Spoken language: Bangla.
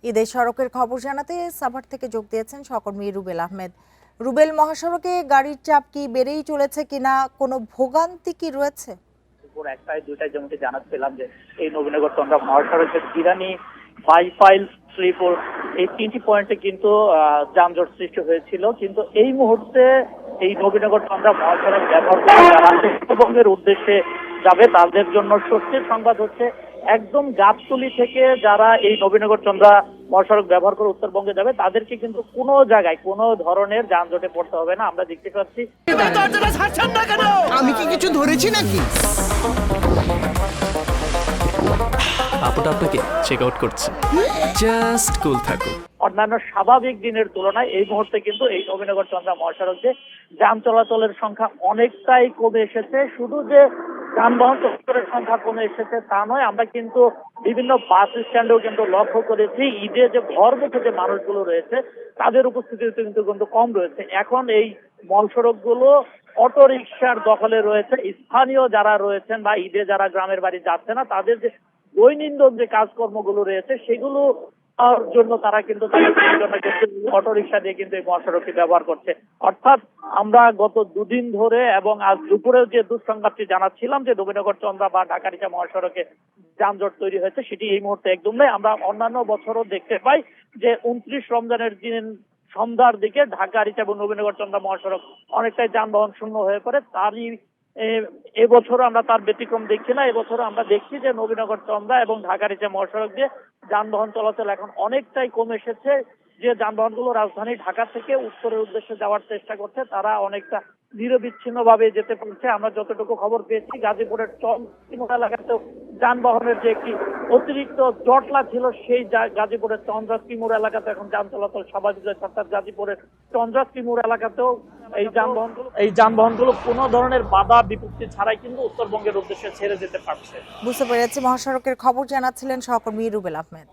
ঈদের সড়কের খবর জানাতে সাভার থেকে যোগ দিয়েছেন সহকর্মী রুবেল আহমেদ। রুবেল, মহাসড়কে গাড়ির চাপ কি বেড়েই চলেছে কিনা, কোনো ভোগান্তি কি রয়েছে? দুপুর 1টায় 2টায় যেমনটি জানাচ্ছিলাম যে এই নবীনগর চন্দ্রা মহাসড়কের জিরানি, বাইপাইল, শ্রীপুর এই 3টি পয়েন্টে কিন্তু যানজট সৃষ্টি হয়েছিল। কিন্তু এই মুহূর্তে এই নবীনগর চন্দ্রা মহাসড়ক ব্যবহার করে যারা উত্তরবঙ্গের উদ্দেশ্যে যাবে তাদের জন্য স্বস্তির সংবাদ হচ্ছে, একদম গাবতলী থেকে যারা এই নবীনগর চন্দ্রা মহাসড়ক ব্যবহার করে উত্তরবঙ্গে যাবে তাদেরকে কিন্তু কোনো জায়গায় কোনো ধরনের যানজটে পড়তে হবে না। আমরা দেখতে পাচ্ছি আমি কি কিছু ধরেছি নাকি? আপুটা আপনাকে চেক আউট করছে, জাস্ট কুল থাকুন। অন্যান্য স্বাভাবিক দিনের তুলনায় এই মুহূর্তে কিন্তু এই নবীনগর চন্দ্রা মহাসড়কে যান চলাচলের সংখ্যা অনেকটাই কমে এসেছে। শুধু যে যানবাহন চলাচলের সংখ্যা কমে এসেছে তা নয়, আমরা কিন্তু বিভিন্ন বাস স্ট্যান্ডেও কিন্তু লক্ষ্য করেছি ঈদে যে ঘরমুখে যে মানুষগুলো রয়েছে তাদের উপস্থিতি কিন্তু কম রয়েছে। এখন এই মহাসড়কগুলো অটো রিকশার দখলে রয়েছে। স্থানীয় যারা রয়েছেন বা ঈদে যারা গ্রামের বাড়ি যাচ্ছে না তাদের যে দৈনন্দিন যে কাজকর্মগুলো রয়েছে সেগুলো জন্য তারা কিন্তু অটো রিকশা দিয়ে কিন্তু এই মহাসড়কটি ব্যবহার করছে। অর্থাৎ আমরা গত দুদিন ধরে এবং আজ দুপুরে যে দুঃসংবাদটি জানাচ্ছিলাম যে নবীনগর চন্দ্রা বা ঢাকা-রিচা মহাসড়কে যানজট তৈরি হয়েছে সেটি এই মুহূর্তে একদম নেই। আমরা অন্যান্য বছরও দেখতে পাই যে 29 রমজানের দিন সন্ধ্যার দিকে ঢাকা-রিচা এবং নবীনগর চন্দ্রা মহাসড়ক অনেকটাই যানবাহন শূন্য হয়ে পড়ে। তারই এবছরও আমরা তার ব্যতিক্রম দেখছি না। এবছরও আমরা দেখছি যে নবীনগর চন্দ্রা এবং ঢাকা-রিচা মহাসড়ক দিয়ে যানবাহন চলাচল এখন অনেকটাই কমে এসেছে। যে যানবাহনগুলো রাজধানী ঢাকা থেকে উত্তরের উদ্দেশ্যে যাওয়ার চেষ্টা করছে তারা অনেকটা নিরবিচ্ছিন্ন ভাবে যেতে পারছে। আমরা যতটুকু খবর পেয়েছি গাজীপুরের চন্দ্রা এলাকাতেও যানবাহনের যে একটি অতিরিক্ত জটলা ছিল সেই গাজীপুরের চন্দ্রাস্তিমুর এলাকাতে এখন যান চলাচল স্বাভাবিক রয়েছে। অর্থাৎ গাজীপুরের চন্দ্রাস্তিমুর এলাকাতেও এই যানবাহনগুলো কোনো ধরনের বাধা বিপত্তি ছাড়াই কিন্তু উত্তরবঙ্গের উদ্দেশ্যে ছেড়ে যেতে পারছে। বুঝতে পেরেছি। মহাসড়কের খবর জানাচ্ছিলেন সহকর্মী রুবেল আহমেদ।